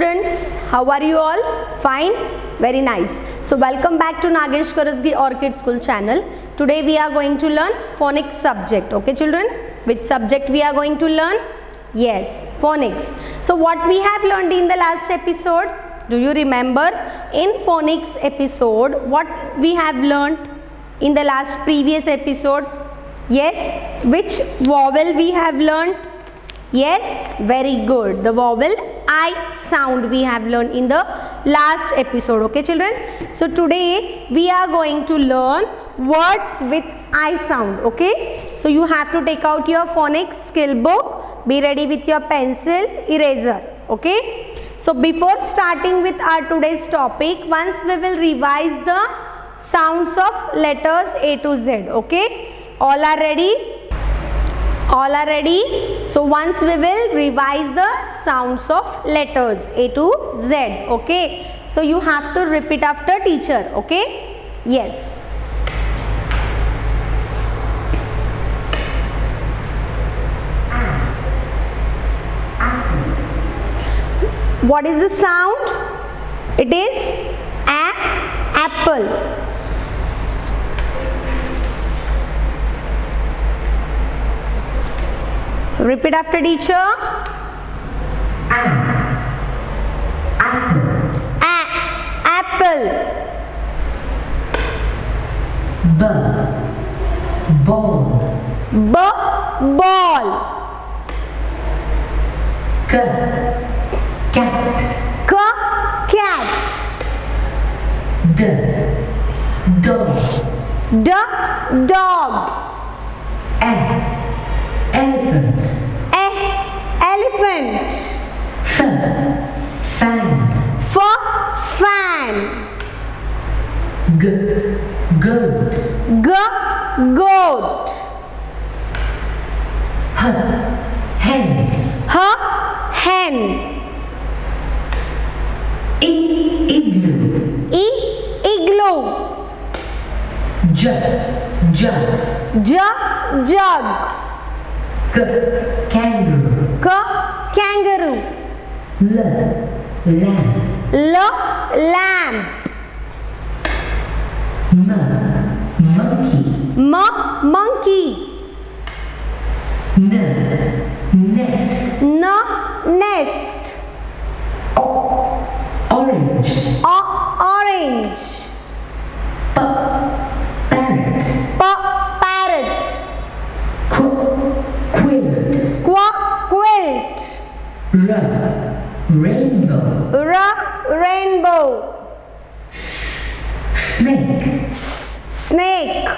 students, how are you all? Fine? Very nice. So welcome back to Nagesh Karasgi Orchid School channel. Today we are going to learn phonics subject. Okay children? Which subject we are going to learn? Yes, phonics. So what we have learned in the last episode? Do you remember? In phonics episode, what we have learned in the last previous episode? Yes, which vowel we have learned? Yes, very good. The vowel I sound we have learned in the last episode. Okay children? So today we are going to learn words with I sound. Okay? So you have to take out your phonics skill book. Be ready with your pencil, eraser. Okay? So before starting with our today's topic, once we will revise the sounds of letters A to Z. Okay? All are ready? All are ready? So once we will revise the sounds of letters A to Z. Okay? So you have to repeat after teacher. Okay? Yes. What is the sound? It is apple. Repeat after teacher. Apple. Ball. Ball. Cat. Cat. Dog. Elephant. Elephant. Fan. Goat. Goat. Hen. Igloo. Jug. Kangaroo. Lamp. Monkey. Nest. Orange. Parrot. Quilt. Rainbow. Snake.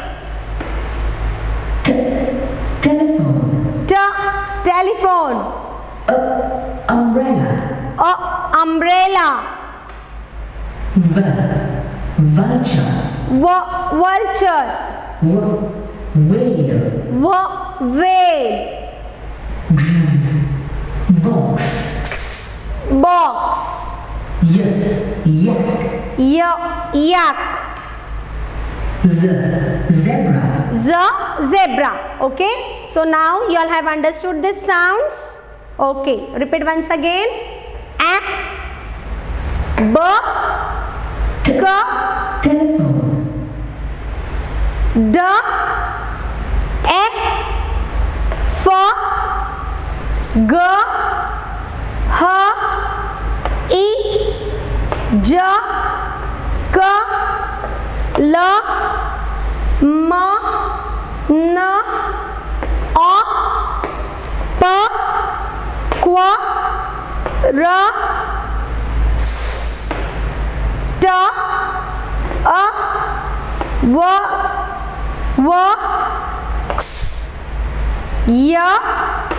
Telephone. Umbrella. Vulture. Whale. Box. Yak. Zebra. Okay. So now you all have understood these sounds. Okay. Repeat once again. Telephone.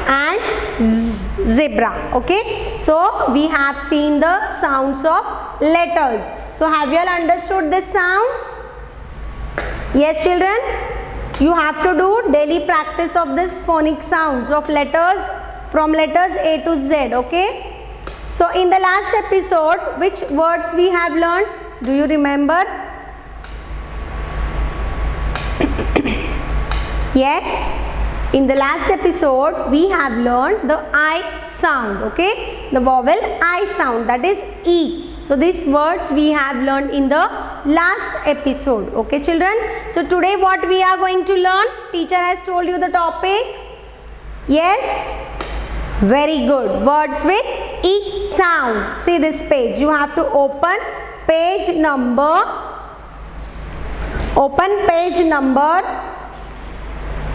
And zebra. Okay, so we have seen the sounds of letters. So have you all understood these sounds? Yes children, you have to do daily practice of this phonic sounds of letters from letters A to Z. Okay, so in the last episode, which words we have learned? Do you remember? Yes. In the last episode, we have learned the I sound, okay? The vowel I sound, that is E. So these words we have learned in the last episode, okay children? So today what we are going to learn? Teacher has told you the topic. Yes? Very good. Words with E sound. See this page. You have to open page number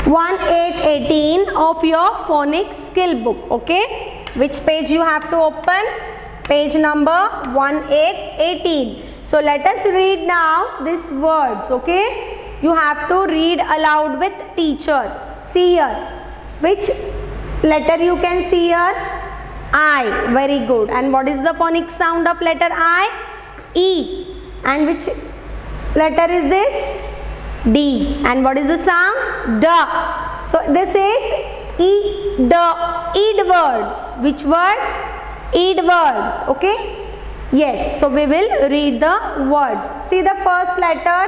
1818 of your phonics skill book, okay? Which page you have to open? Page number 1818. So let us read now these words, okay? You have to read aloud with teacher. See here. Which letter you can see here? I. Very good. And what is the phonics sound of letter I? E. And which letter is this? D. And what is the sound? Da. So this is E, da, ed words. Which words? Ed words. Okay? Yes. So we will read the words. See the first letter.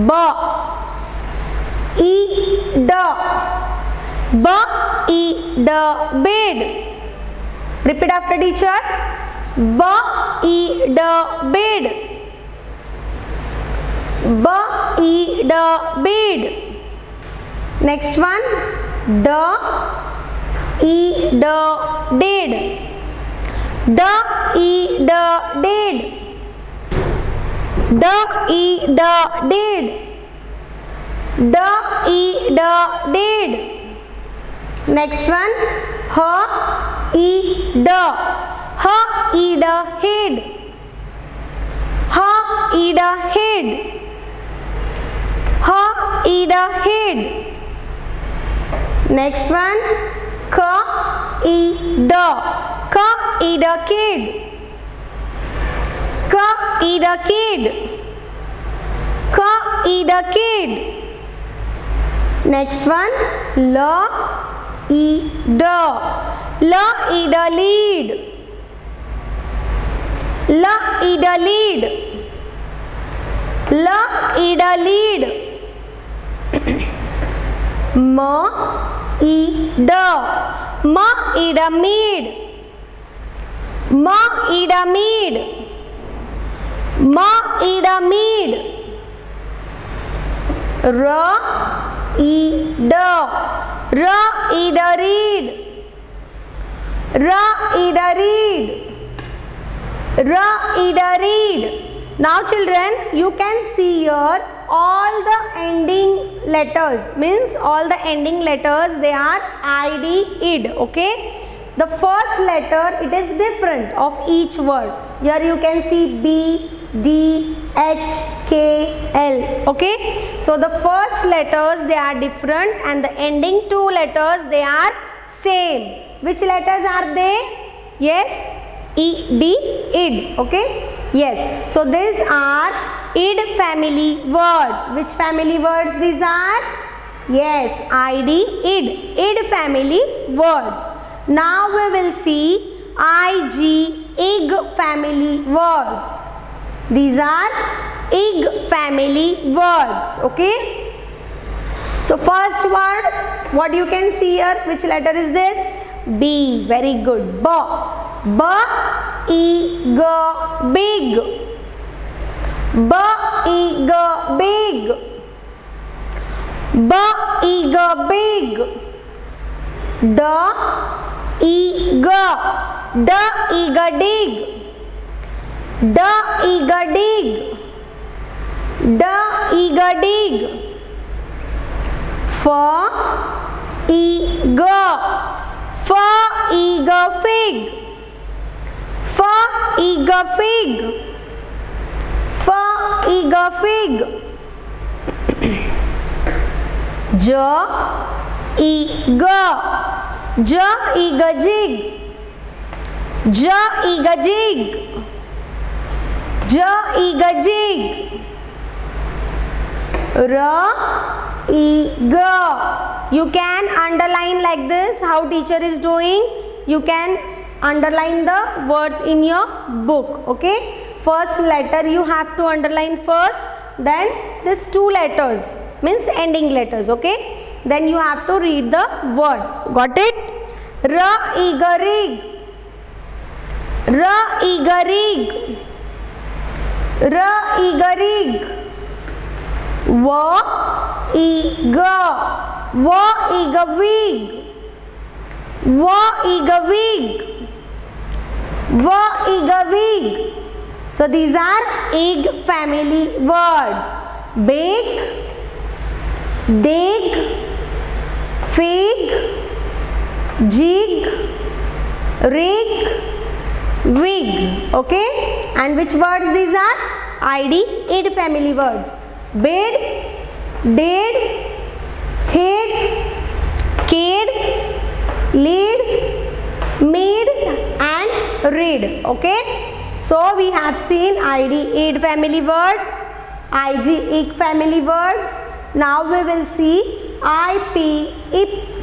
Ba. E, da. Ba, e, da, bed. Repeat after teacher. Ba, e, da, bed. Ba, e, da, bed. Next one. Da, e, da, dead. Da, e, da, dead. Da, e, da, dead. Da, e, da, dead. Next one. Ha, e, da. Ha, e, da, head. Ha, e, da, head. Ha, e, da, head. Next one. Ka, e, da. Ka, e, da, kid. Ka, e, da, kid. Ka, e, da, kid. Next one. La, e, da. La, e, da, lead. La, e, da, lead. La, e, da, lead. Ma, e, da. Ma, e, da, mead. Ma, e, da, mead. Ma, e, da, mead. Ra, e, da. Ra, e, da, read. Ra, e, da, read. Ra, e, da, read. Now children, you can see here all the ending letters, means all the ending letters, they are id, id, okay? The first letter, it is different of each word. Here you can see B, D, H, K, L, okay? So the first letters, they are different and the ending two letters, they are same. Which letters are they? Yes, E, D, id, okay? Yes, so these are id family words. Which family words these are? Yes, id, id, id family words. Now we will see ig, ig family words. These are ig family words, okay? So first word, what you can see here, which letter is this? B, very good. Ba. Ba, e, g, big. Ba, e, g, big. Ba, e, g, big. Da, e, g. Da, e, g, dig. Da, e, g, dig. Da, e, g, dig. Fa, e, g. Fa, e, g, fig. Fa, e, g, fig. Fa, e, g, fig. Ja, e, g. Ja, e, g, jig. Ja, e, g, jig. Ja, e, g, jig. Ra, e, g. You can underline like this. How teacher is doing? You can underline the words in your book, okay? First letter you have to underline first, then this two letters means ending letters, okay? then you have to read the word. Got it? Ra-eager-ig, ra-eager-ig, ra-eager-ig, wa-eager, wa-eager-wig, wa-eager-wig, wa-eager-wig. So these are ig family words. Bake, dig, fig, jig, rig, wig. Okay, and which words these are? id family words. Bid, did, hid, kid, lead, made and read. Okay, so we have seen id family words, ig family words. Now we will see ip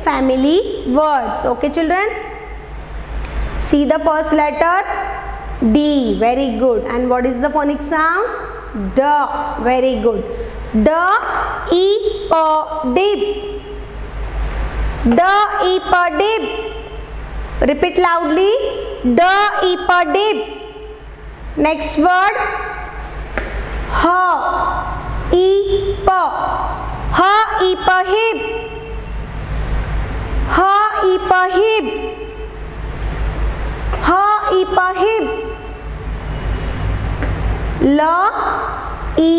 family words. Okay children, see the first letter D, very good. And what is the phonic sound? D, very good. D, E, P, dip, D, E, P, dip. Repeat loudly, D, E, P, dip. Next word, H, E, P, H, E, P, hip, H, E, P, hip, H, E, P, hip. L, E,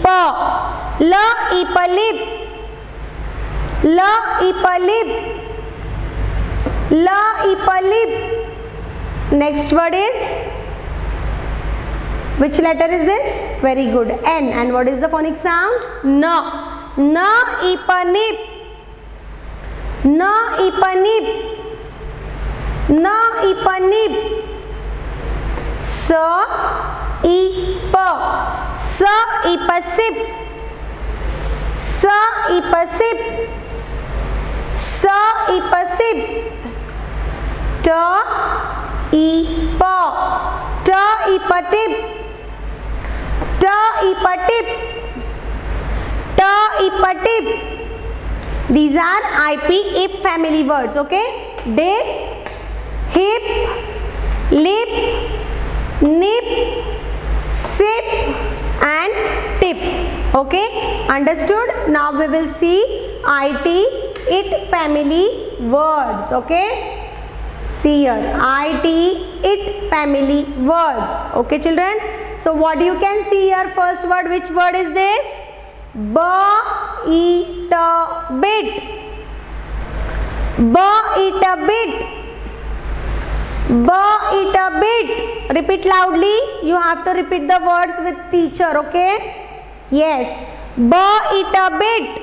P, L, E, P, lip, L, E, P, lip, L, E, P, lip. Next word is, which letter is this? Very good, N. And what is the phonic sound? N. N, E, P, nip, N, E, P, nip, N, E, P, nip. S, E, P, S, E, P, sip, S, E, P, sip, S, E, P, sip. T, E, P, T, E, P, tip, T, E, P, tip, T, E, P, tip. These are ip family words. Okay, dip, hip, lip, nip, sip and tip. Okay, understood? Now we will see it family words. Okay, see here, it family words. Okay children, so what you can see here, first word, which word is this? Bit, bit, bit, bit. Repeat loudly. You have to repeat the words with teacher. Okay, yes, bit, bit.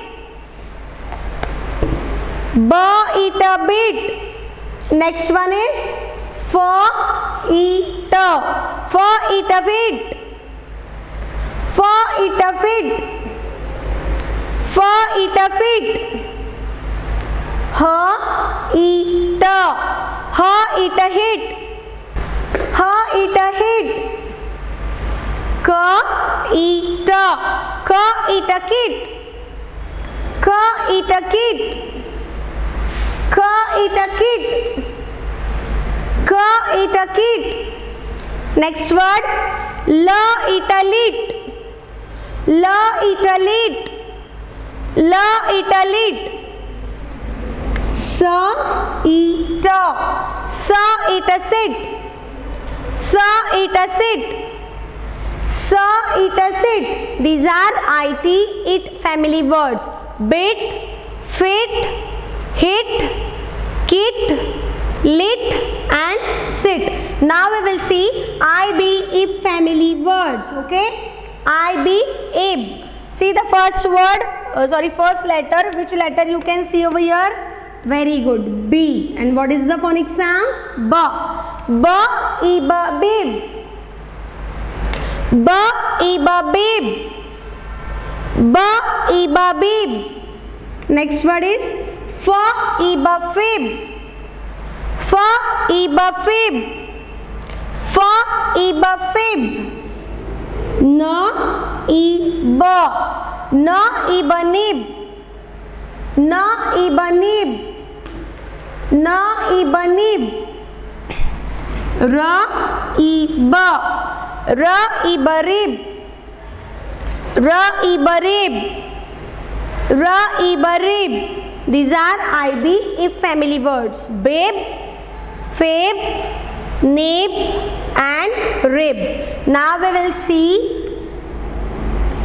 Next one is feet, feet, feet, feet, feet, feet, feet. Eat, eat, hit, eat, hit. Eat, eat, kit, eat, kit, eat, kit, eat, kit. Next word, la, eat, lit, la, eat, lit, la, eat, lit. Sa, eat, sa, eat, sit, sa, eat, sit, sa, eat, sit. These are it family words. Bit, fit, hit, kit, lit and sit. Now we will see ib family words. Okay, ib. See the first word, first letter. Which letter you can see over here? Very good, B. And what is the phonic sound? Ba. Ba, iba, bib. Ba, iba, bib. Ba, iba, bib. Next word is fa, iba, fib. Fa, iba, fib. Fa, iba, fib. Na, iba. Na, iba, nib. Na'ibanib, Na'ibanib, Ra'iba, Ra'ibarib, Ra'ibarib, Ra'ibarib. These are IB if family words. Babe, fab, nib and rib. Now we will see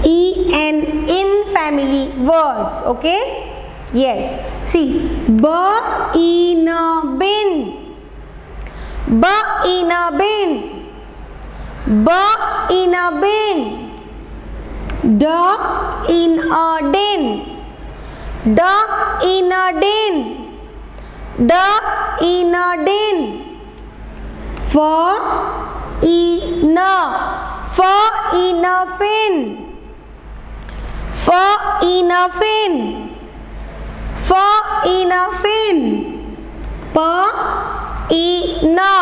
EN in family words. Okay? Yes. See. Ba-ina-bin, Ba-ina-bin, Ba-ina-bin, Da-in-a-din, Da-in-a-din, Da-in-a-din, Fa-ina, Fa-ina-fin, Fa-ina-fin, Fa-ina-fin, Pa-ina,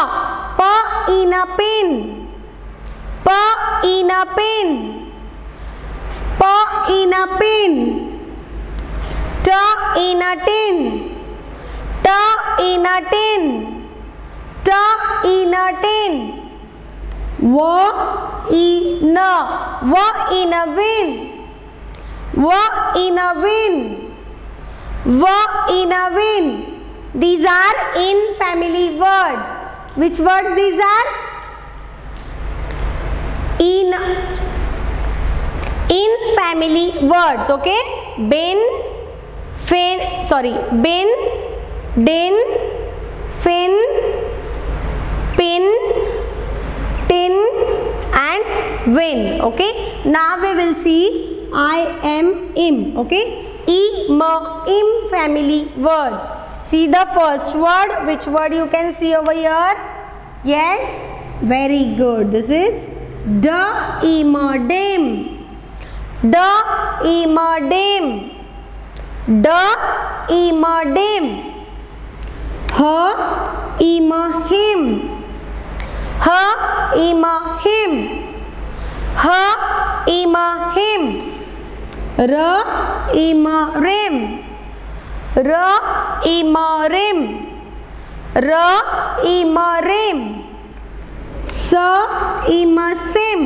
Pa-ina-pin, Pa-ina-pin, Pa-ina-pin, Ta-ina-tin, Ta-ina-tin, Ta-ina-tin, Wa-ina, Wa-ina-win, Wa-ina-win, Wa-ina-win. These are in family words. Which words these are? In family words. Okay? Bin, fin, sorry, bin, din, fin, pin, tin and win. Okay? Now we will see I am, im. Okay? Im family words. See the first word. Which word you can see over here? Yes, very good. This is da-imadim, da-imadim, da-imadim, ha-imahim, ha-imahim, ha-imahim, ra-imarim, ra-imarim, ra-imarim, sa-imasim,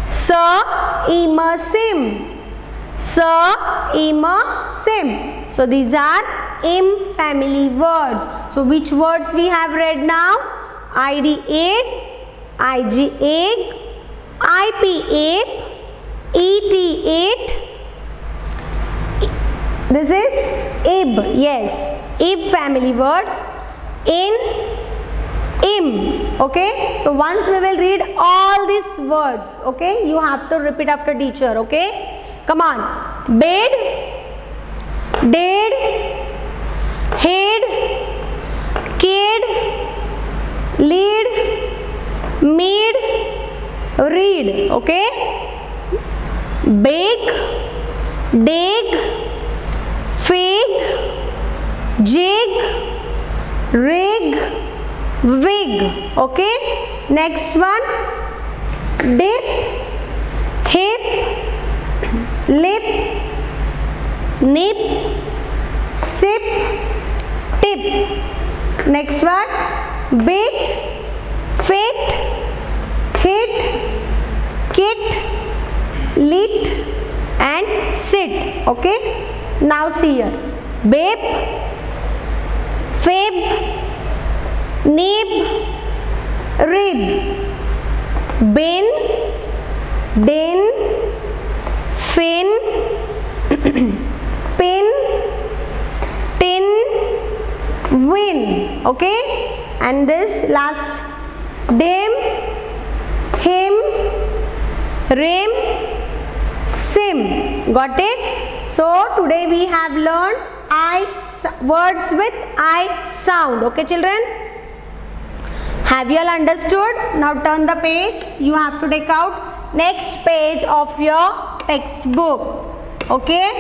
sa-imasim, sa-imasim. So these are im family words. So which words we have read now? ID aid, IG egg, IP ape, ET eight. This is ib. Yes, ib family words. In, im. Okay. So once we will read all these words. Okay. You have to repeat after teacher. Okay. Come on. Bed, did, hid, kid, lead, made, read. Okay. Bake, dig, fig, jig, rig, wig. Okay. Next one. Dip, hip, lip, nip, sip, tip. Next one. Bit, fit, hit, kit, lit and sit. Okay. Now see here. Babe, fib, nib, rib, bin, din, fin, pin, tin, win. Okay. And this last, dim, him, rim, sim. Got it? So today we have learned words with I sound. Okay children? Have you all understood? Now turn the page. You have to take out next page of your textbook. Okay?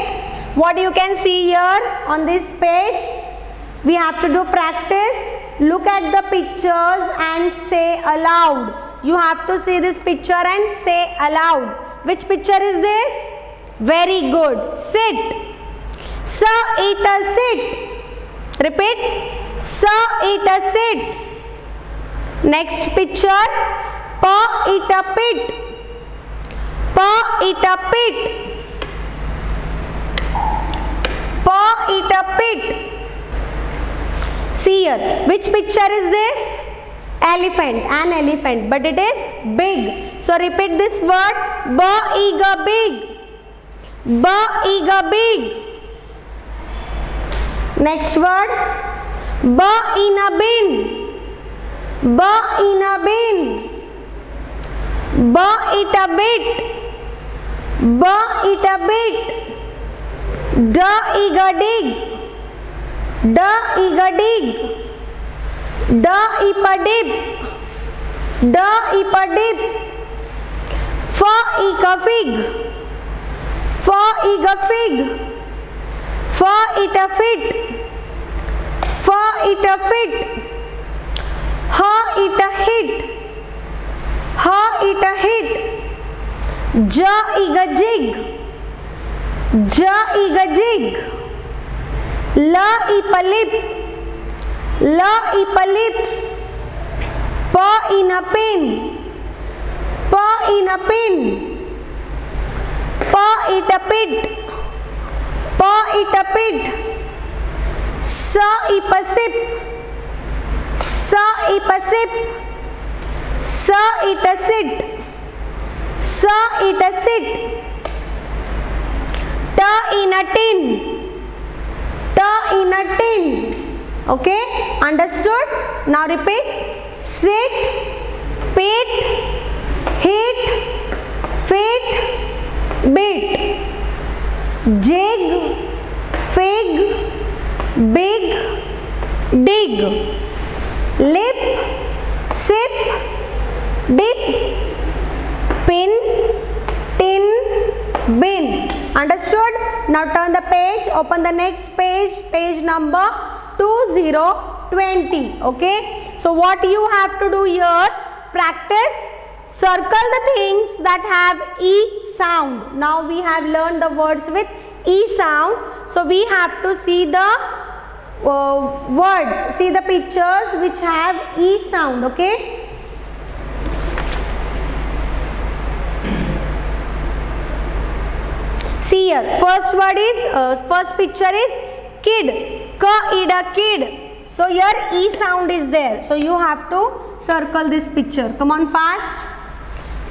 What you can see here on this page? We have to do practice. Look at the pictures and say aloud. You have to see this picture and say aloud. Which picture is this? Very good. Sit. Sa eat a sit. Repeat. Sa eat a sit. Next picture. Pa eat a pit. Pa eat a pit. Pa eat a pit. See here. Which picture is this? Elephant. An elephant. But it is big. So repeat this word. Ba ega big. Ba ega big. Next word. Ba in a bin. Ba in a bin. Ba eat a bit. Ba eat a bit. Da ega dig. Da ega dig. Da ipa dip. Da ipa dip. Fa ega fig. Fa ega fig. Fa eat a fit. Fa eat a fit. Ha eat a hit. Ha eat a hit. Ja ega jig. Ja ega jig. La ipa lip. La ipa lip. Pa in a pin. Pa in a pin. Pa eat a pit. Pa eat a pit. Sa ipa sip. Sa ipa sip. Sa eat a sit. Sa eat a sit. Ta in a tin. Ta in a tin. Okay, understood? Now repeat. Sit, pit, hit, fit, bit. Jig, fig, big, dig. Lip, sip, dip, pin, tin, bin. Understood? Now turn the page, open the next page, page number 2020. Okay, so what you have to do here, practice, circle the things that have E sound. Now we have learned the words with E sound, so we have to see the words, see the pictures which have E sound. Okay, see here, first word is first picture is kid. Ka id a kid. So here E sound is there, so you have to circle this picture. Come on fast.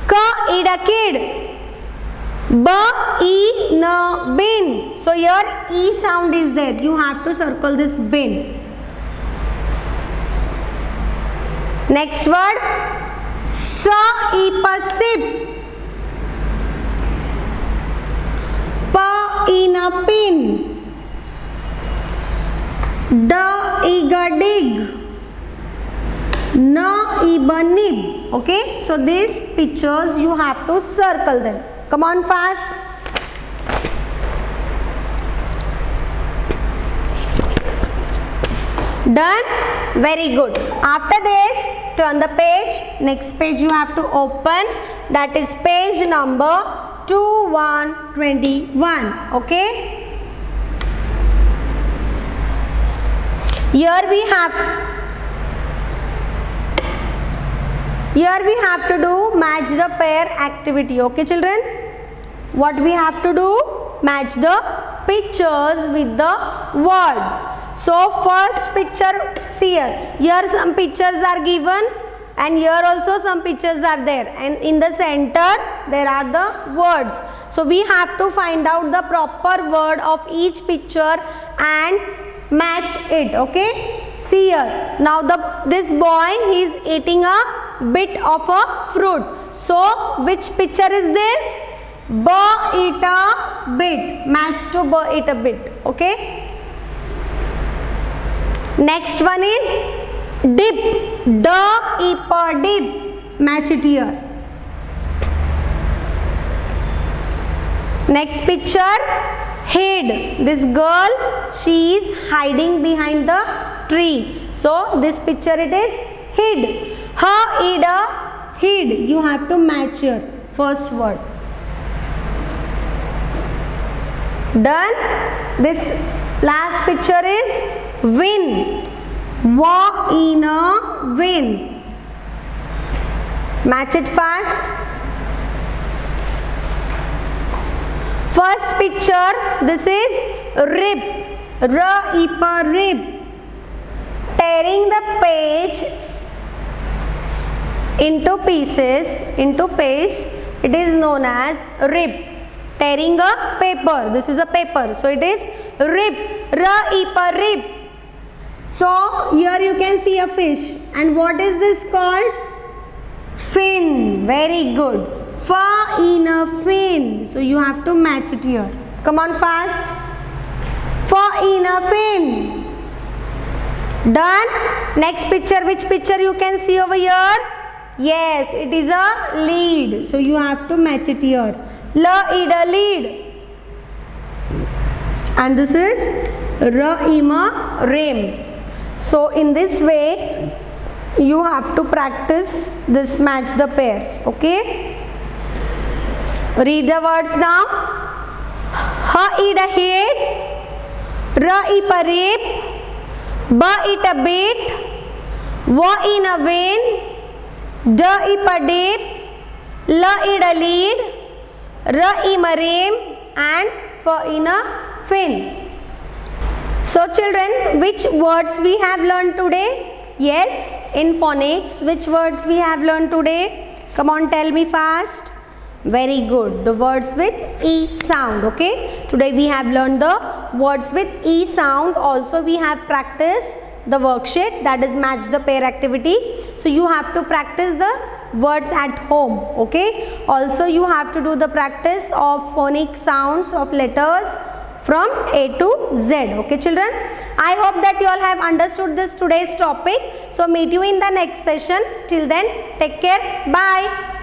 Ka id a kid. Ba e na bin. So here E sound is there, you have to circle this bin. Next word. Sa ipa sip. Pa in a pin. Da iga dig. Na iba nib. Okay, so these pictures you have to circle them. Come on fast. Done? Very good. After this, turn the page. Next page you have to open. That is page number 2121. Okay. Here we have to do match the pair activity. Okay children, what we have to do, match the pictures with the words. So first picture, see here some pictures are given and here also some pictures are there, and in the center there are the words. So we have to find out the proper word of each picture and match it. Okay, see here, now this boy, he is eating a bit of a fruit. So which picture is this? Ba eat a bit. Match to ba eat a bit. Okay, next one is dip. Da ipa dip. Match it here. Next picture, hid. This girl, she is hiding behind the tree. So this picture it is hid. Ha ida hid. You have to match your first word. Done? This last picture is wind. Walk in a wind. Match it fast. First picture, this is rib. Rib. Tearing the page into pieces, it is known as rib. Tearing a paper, this is a paper, so it is rib. Rib. So here you can see a fish, and what is this called? Fin. Very good. Fa in a fin. So you have to match it here. Come on fast. Fa in a fin. Done. Next picture, which picture you can see over here? Yes, it is a lead. So you have to match it here. La lead. And this is ra rim. So in this way you have to practice this match the pairs. Okay. Read the words now. Ha a head. Ra a rib. Ba it a bait. Wa in a vein. Da a dip. La a lead. Ra a rim. And fa in a fin. So children, which words we have learned today? Yes, in phonics, which words we have learned today? Come on, tell me fast. Very good. The words with E sound. Okay. Today we have learned the words with E sound. Also we have practiced the worksheet, that is match the pair activity. So you have to practice the words at home. Okay. Also you have to do the practice of phonic sounds of letters from A to Z. Okay children, I hope that you all have understood this today's topic. So meet you in the next session. Till then, take care. Bye.